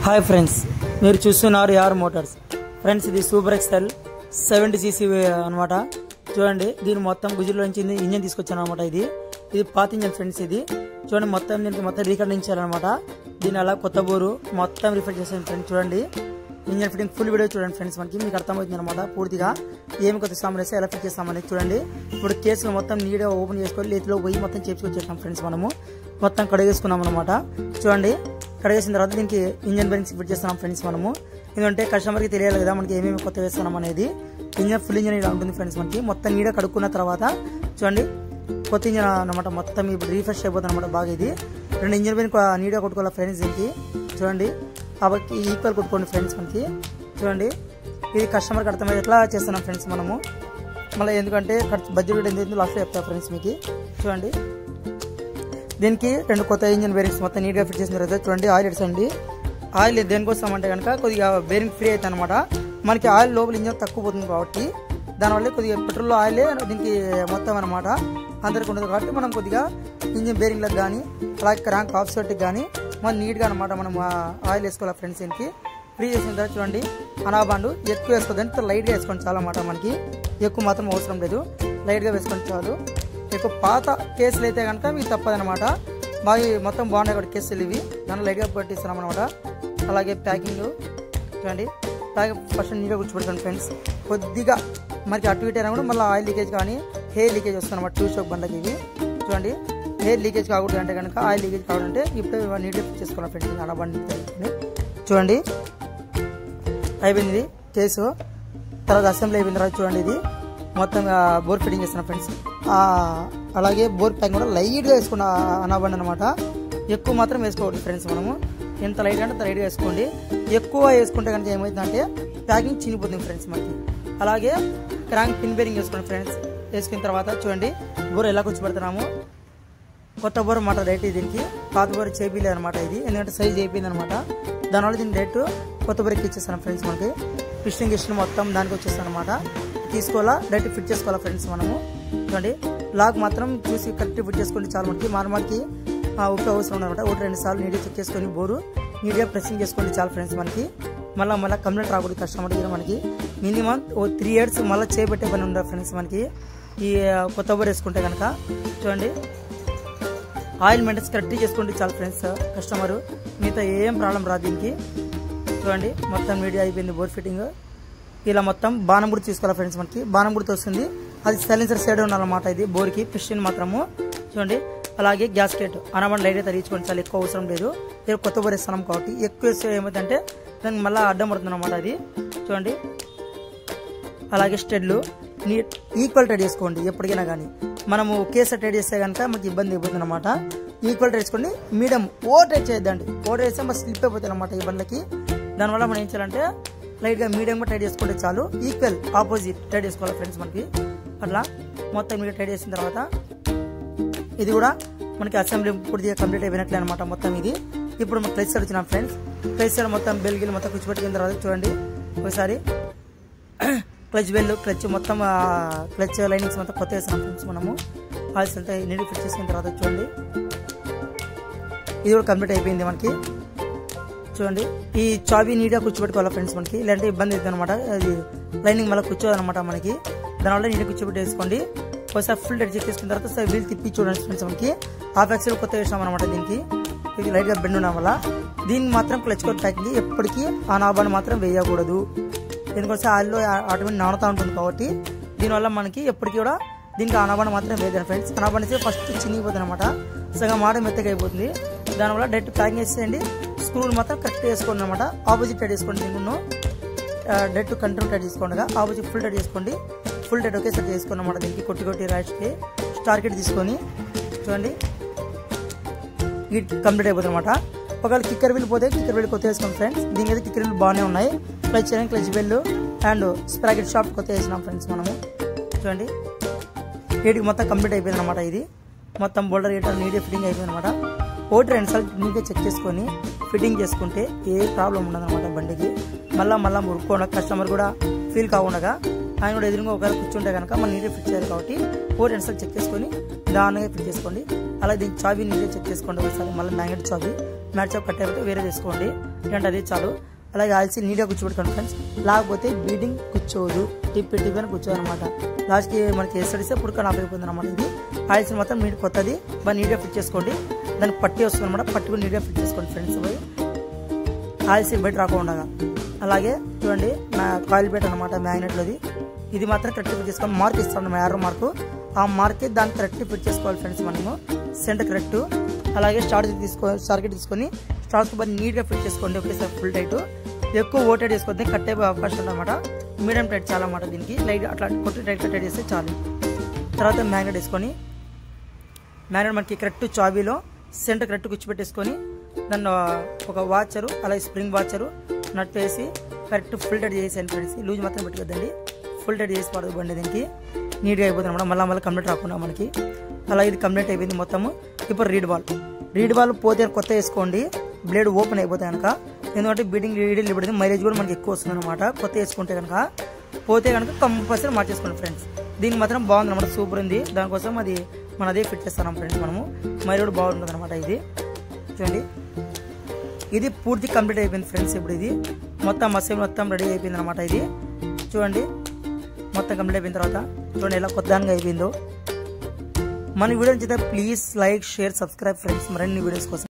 Hi friends, మీరు చూస్తున్నారు యార్ మోటార్స్. ఫ్రెండ్స్, ఇది సూపర్ ఎక్స్ఎల్ 70cc అనమాట. చూడండి, దీని మొత్తం గుజులో నుంచి ఇంజన్ తీసుకొచ్చాను అనమాట. ఇది పాత ఇంజన్ ఫ్రెండ్స్. ఇది చూడండి, దీనికి మొత్తం రీకండించాలన్నమాట. దీని అలా కొత్త బోరు మొత్తం రిఫర్ చేసాను ఫ్రెండ్స్. చూడండి, ఇంజన్ ఫిట్టింగ్ ఫుల్ వీడియో చూడండి ఫ్రెండ్స్. మీకు అర్థమవుతుంది అనమాట పూర్తిగా ఏమి కొత్త సామాన్ వేస్తే ఎలా ఫిట్ చేస్తామని. చూడండి, ఇప్పుడు కేసులు మొత్తం నీట్గా ఓపెన్ చేసుకొని లేతిలో పోయి మొత్తం చేపించుకొచ్చేసాం ఫ్రెండ్స్. మనము మొత్తం కడిగేసుకున్నాం అనమాట. చూడండి, కడిగేసిన తర్వాత దీనికి ఇంజన్ బెరింగ్స్ ఫిట్ చేస్తున్నాం ఫ్రెండ్స్. మనము ఎందుకంటే కస్టమర్కి తెలియాలి కదా మనకి ఏమేమి కొత్త వేస్తున్నాం అనేది. ఇంజన్ ఫుల్ ఇంజన్ ఇలా ఉంటుంది ఫ్రెండ్స్. మనకి మొత్తం నీట్గా కడుక్కున్న తర్వాత చూడండి, కొత్త ఇంజన్ అనమాట. మొత్తం ఇప్పుడు రీఫ్రెష్ అయిపోతుంది అనమాట బాగా. ఇది 2 ఇంజన్ బెరింగ్ నీట్గా కొట్టుకోవాలి ఫ్రెండ్స్. దీనికి చూడండి, కాబట్టి ఈక్వల్ కొట్టుకోండి ఫ్రెండ్స్. మనకి చూడండి, ఇది కస్టమర్కి అర్థమయ్యేది ఎట్లా చేస్తున్నాం ఫ్రెండ్స్ మనము. మళ్ళీ ఎందుకంటే బడ్జెట్ ఎందుకు లాస్ట్లో చెప్తా ఫ్రెండ్స్ మీకు. చూడండి, దీనికి 2 కొత్త ఇంజన్ బేరింగ్స్ మొత్తం నీట్గా ఫిట్ చేసిన తర్వాత చూడండి, ఆయిల్ ఎడ్సండి. ఆయిల్ దేనికోసం అంటే కనుక కొద్దిగా బేరింగ్ ఫ్రీ అవుతుంది అనమాట. మనకి ఆయిల్ లోపల ఇంజన్ తక్కువ పోతుంది కాబట్టి దానివల్ల కొద్దిగా పెట్రోల్ ఆయిలే దీనికి మొత్తం అనమాట అందరికి ఉండదు. కాబట్టి మనం కొద్దిగా ఇంజన్ బేరింగ్లకు కానీ అలాగే క్రాంక్ ఆఫ్ సెట్కి కానీ మనం నీట్గా అనమాట మనం ఆయిల్ వేసుకోవాలి ఫ్రెండ్స్. దీనికి ఫ్రీ చేసిన తర్వాత చూడండి, అనాబాండు ఎక్కువ వేసుకోవద్దంటే లైట్గా వేసుకోండి చాలా అన్నమాట. మనకి ఎక్కువ మాత్రం అవసరం లేదు, లైట్గా వేసుకొని చాలు. ఎక్కువ పాత కేసులు అయితే కనుక మీకు తప్పదనమాట. బాగా మొత్తం బాగున్నాయి కూడా కేసులు ఇవి. దాన్ని లైట్గా పట్టిస్తున్నాం అనమాట. అలాగే ప్యాకింగ్ చూడండి, ఫస్ట్ నీట్గా కూర్చోబెడతాను ఫ్రెండ్స్. కొద్దిగా మనకి అటు ఇటు అయినా కూడా మళ్ళీ ఆయిల్ లీకేజ్ కానీ హెయిర్ లీకేజ్ వస్తుంది అనమాట 2 స్ట్రోక్ బండ్లకి ఇవి. చూడండి, హెయిర్ లీకేజ్ కాకూడదు అంటే కనుక ఆయిల్ లీకేజ్ కావాలంటే ఇప్పుడు నీట్గా ఫిట్ చేసుకోవాలి ఫ్రెండ్స్. అలా బండి చూడండి, అయిపోయింది కేసు. తర్వాత అసెంబ్లీ అయిపోయిన తర్వాత చూడండి, ఇది మొత్తం బోర్ ఫిట్టింగ్ చేస్తున్నాం ఫ్రెండ్స్. అలాగే బోర్ ప్యాకింగ్ కూడా లైట్గా వేసుకున్న అనాబండి అనమాట. ఎక్కువ మాత్రం వేసుకోవద్దు ఫ్రెండ్స్. మనము ఎంత లైట్గా అంటే అంత లైట్గా వేసుకోండి. ఎక్కువ వేసుకుంటే కనుక ఏమవుతుందంటే ప్యాకింగ్ చినిపోతుంది ఫ్రెండ్స్ మనకి. అలాగే క్రాంక్ పిన్ బేరింగ్ వేసుకోండి ఫ్రెండ్స్. వేసుకున్న తర్వాత చూడండి, బోర్ ఎలా కూర్చోబెడుతున్నాము. కొత్త బోర్ అన్నమాట రైట్. దీనికి పాత బోర్ చేపిలేదు అనమాట. ఇది ఎందుకంటే సైజ్ అయిపోయింది అనమాట. దానివల్ల దీన్ని డైరెక్ట్ కొత్త బోర్ ఎక్కిచ్చేస్తాను ఫ్రెండ్స్. మనకి పిస్టింగ్ గిస్టింగ్ మొత్తం దానికి వచ్చేస్తాను అనమాట. తీసుకోవాలా, డైరెక్ట్ ఫిట్ చేసుకోవాలా ఫ్రెండ్స్ మనము. చూడండి, లాక్ మాత్రం చూసి కరెక్ట్ ఫిట్ చేసుకోండి చాలు. మనకి ఒకే అవసరం అనమాట. 1-2 సార్లు నీట్గా చెక్ చేసుకొని బోరు నీట్గా ప్రెసింగ్ చేసుకోండి చాలు ఫ్రెండ్స్. మనకి మళ్ళీ కంప్లైంట్ రాకూడదు కస్టమర్ దగ్గర. మనకి మినిమం 3 years మళ్ళీ చేపెట్టే పని ఉండదు ఫ్రెండ్స్ మనకి ఈ కొత్త బోర్ వేసుకుంటే కనుక. చూడండి, ఆయిల్ మెయింటెన్స్ కరెక్ట్గా చేసుకోండి చాలు ఫ్రెండ్స్ కస్టమరు. మీతో ఏం ప్రాబ్లం రాదు దీనికి. చూడండి, మొత్తం నీట్గా అయిపోయింది బోర్ ఫిట్టింగ్. ఇలా మొత్తం బాణం గుర్తు తీసుకోవాలి ఫ్రెండ్స్. మనకి బాణం గుర్తు వస్తుంది, అది సైలెన్సర్ సైడ్ ఉండాలన్నమాట. ఇది బోర్కి పిస్టన్ మాత్రము. చూడండి, అలాగే గ్యాస్కెట్ అనమాట లైట్ అయితే తీసుకోండి చాలా, ఎక్కువ అవసరం లేదు. కొత్త బోర్ వేస్తున్నాం కాబట్టి ఎక్కువ వేస్తే ఏమైందంటే దానికి మళ్ళీ అడ్డం పడుతుంది అనమాట అది. చూడండి, అలాగే స్టెడ్లు ఈక్వల్ టైట్ చేసుకోండి ఎప్పటికైనా కానీ. మనము ఒకేసారి టైట్ చేస్తే కనుక మనకి ఇబ్బంది అయిపోతుంది అనమాట. ఈక్వల్ టైట్ చేసుకోండి, మీడియం ఓవర్ టైట్ చేయొద్దండి. ఓవర్ టైట్ చేస్తే మనకి స్లిప్ అయిపోతుంది అనమాట ఈ బండ్లకి. దానివల్ల మనం ఏం చేయాలంటే లైట్గా మీడియంగా టైట్ చేసుకుంటే చాలు. ఈక్వల్ ఆపోజిట్ టైట్ చేసుకోవాలి ఫ్రెండ్స్ మనకి. అట్లా మొత్తం మీరు టైట్ చేసిన తర్వాత ఇది కూడా మనకి అసెంబ్లీ పూర్తిగా కంప్లీట్ అయిపోయినట్లే అనమాట మొత్తం ఇది. ఇప్పుడు మనం క్లచ్ సైడ్ వచ్చినాం ఫ్రెండ్స్. క్లచ్ సైడ్ మొత్తం బెల్గిల్ మొత్తం కూర్చోబెట్టిన తర్వాత చూడండి, ఒకసారి క్లచ్ బెల్ క్లచ్ మొత్తం క్లచ్ లైనింగ్స్ మొత్తం కొత్త వేస్తున్నాం ఫ్రెండ్స్ మనము. ఆయిల్స్ అంతా నీట్గా ఫిట్ చేసుకున్న తర్వాత చూడండి, ఇది కూడా కంప్లీట్ అయిపోయింది మనకి. చూడండి, ఈ చాబీ నీట్గా కూర్చోబెట్టుకోవాలి ఫ్రెండ్స్ మనకి, లేదంటే ఇబ్బంది అవుతుంది అనమాట. అది లైనింగ్ మళ్ళీ కూర్చోదనమాట మనకి. దానివల్ల నీట్గా కూర్చోబెట్టి వేసుకోండి. ఒకసారి ఫుల్ టైట్ చేసుకున్న తర్వాత సార్ వీల్ తిప్పి చూడండి ఫ్రెండ్స్. మనకి హాఫ్ యాక్సిల్ కొత్త వేసాం అనమాట దీనికి. ఇది లైట్గా బెండ్ ఉండడం వల్ల దీన్ని మాత్రం క్లచ్ కోట్ ప్యాకింగ్ ఎప్పటికీ ఆ నాబాన్ని మాత్రం వేయకూడదు. ఎందుకంటే ఆయిల్లో ఆటోమేటిక్ నానుతూ ఉంటుంది కాబట్టి దీనివల్ల మనకి ఎప్పటికీ కూడా దీనికి ఆ నాబాన్ని మాత్రం వేయదు ఫ్రెండ్స్. ఆ నాబాన్ని అయితే ఫస్ట్ చినిగిపోతుంది అనమాట, సగం మాట మెత్తగా అయిపోతుంది. దానివల్ల డైరెక్ట్ ప్యాకింగ్ వేసేయండి. స్క్రూలు మాత్రం కరెక్ట్ వేసుకోండి అనమాట. ఆపోజిట్ టైట్ చేసుకోండి. దీన్ని డైరెక్ట్ కంట్రోల్ టైట్ చేసుకోండి, ఆపోజిట్ ఫుల్ టైట్ చేసుకోండి. ఫుల్ టైట్ ఒకేసారి చేసుకోండి అనమాట. దీనికి కొట్టి రైట్కి స్టార్ కిట్ తీసుకొని చూడండి, ఇది కంప్లీట్ అయిపోతుంది అనమాట. ఒకవేళ కిక్కర్ వీల్ పోతే కిక్కర్ వీల్ కొత్త వేసుకోండి ఫ్రెండ్స్. దీని అయితే కిక్కర్ వీల్ బాగానే ఉన్నాయి. Clutch bell and sprocket shaft కొత్త వేసినాం ఫ్రెండ్స్ మనము. చూడండి, వీటికి మొత్తం కంప్లీట్ అయిపోయింది అనమాట. ఇది మొత్తం బోల్డర్ గేటర్ నీట్గా ఫిట్టింగ్ అయిపోయింది అనమాట. 1-2 సార్లు నీట్గా చెక్ చేసుకొని ఫిట్టింగ్ చేసుకుంటే ఏ ప్రాబ్లం ఉండదు అనమాట బండికి. మళ్ళీ మురుక్కోండి, కస్టమర్ కూడా ఫీల్ కాకుండా ఆయన కూడా ఎదురుగా ఒకవేళ కూర్చుంటే కనుక మనం నీట్గా ఫిట్ చేయాలి. కాబట్టి 4 చెక్ చేసుకొని దానిగా ఫిట్ చేసుకోండి. అలాగే దీనికి చాబీ నీట్గా చెక్ చేసుకోండి ఒకసారి. మళ్ళీ మ్యాగ్నెట్ చాబీ మ్యాచప్ కట్ అయిపోతే వేరే తీసుకోండి, లేదంటే అది చాలు. అలాగే ఆల్సి నీట్గా కూర్చోబెట్టుకోండి ఫ్రెండ్స్, లేకపోతే బీడింగ్ కూర్చోదు, టిప్ అని కూర్చోదు అనమాట. లాస్ట్కి మనకి వేస్తే పుడక ఆపైపోతుంది అనమాట. ఇది ఆల్సి మొత్తం నీట్ కొత్తది బాగా నీట్గా ఫిట్ చేసుకోండి. దానికి పట్టి వస్తుంది అనమాట, పట్టి కూడా నీట్గా ఫిట్ చేసుకోండి ఫ్రెండ్స్. పోయి ఆల్సి బయట రాకుండా. అలాగే చూడండి కాయిల్ బెట్ అనమాట మ్యాగ్నెట్లోది, ఇది మాత్రం కరెక్ట్ ఫిట్ చేసుకోవాలి. మార్క్ ఇస్తాను యారో మార్కు, ఆ మార్క్ దాన్ని కరెక్ట్ ఫిట్ చేసుకోవాలి ఫ్రెండ్స్ మనము, సెంటర్ కరెక్ట్. అలాగే సాకెట్ తీసుకొని స్టార్ట్స్ బాగా నీట్గా ఫిట్ చేసుకోండి. ఒకేసారి ఫుల్ టైట్, ఎక్కువ ఓటైట్ చేసుకోవద్దు, కట్ అయిపోయే అవకాశం ఉందన్నమాట. మీడియం టైట్ చాలా అన్నమాట దీనికి, లైట్ అట్లా కొట్టి టైట్ చేస్తే చాలు. తర్వాత మ్యాగ్నెట్ వేసుకొని, మ్యాగ్నెట్ మనకి కరెక్ట్ చాబీలో సెంటర్ కరెక్ట్ కూర్చోబెట్టేసుకొని దాన్ని ఒక వాచరు అలాగే స్ప్రింగ్ వాచరు నట్ వేసి కరెక్ట్ ఫుల్ టైట్ చేసేయండి ఫ్రెండ్స్. లూజ్ మాత్రం పెట్టుకోద్దండి, ఫుల్ టైట్ చేసి పడదు బండి దీనికి, నీట్గా అయిపోతుంది అనమాట. మళ్ళీ కంప్లీట్ రాకుండా మనకి. అలా ఇది కంప్లీట్ అయిపోయింది మొత్తము. ఇప్పుడు రీడ్ బాల్ పోతే కొత్త వేసుకోండి, బ్లేడ్ ఓపెన్ అయిపోతాయి కనుక, ఎందుకంటే బీడింగ్ రీడిల్ ఇవ్వడం మైలేజ్ కూడా మనకి ఎక్కువ వస్తుంది అనమాట. కొత్త వేసుకుంటే కనుక, పోతే కనుక కంపల్సరీ మార్చేసుకోండి ఫ్రెండ్స్. దీనికి మాత్రం బాగుంది అనమాట, సూపర్ ఉంది. దానికోసం అది మనం అదే ఫిట్ చేస్తున్నాం ఫ్రెండ్స్ మనము, మైలేజ్ కూడా బాగుంటుంది అనమాట. ఇది చూడండి, ఇది పూర్తి కంప్లీట్ అయిపోయింది ఫ్రెండ్స్. ఇప్పుడు ఇది మొత్తం మసీన్ మొత్తం రెడీ అయిపోయింది అనమాట. ఇది చూడండి మొత్తం కంప్లీట్ అయిపోయిన తర్వాత చూడండి ఎలా కొత్తగా అయిపోయిందో. మన వీడియో నచ్చితే please like, share, subscribe friends మరిన్ని వీడియోస్ కోసం.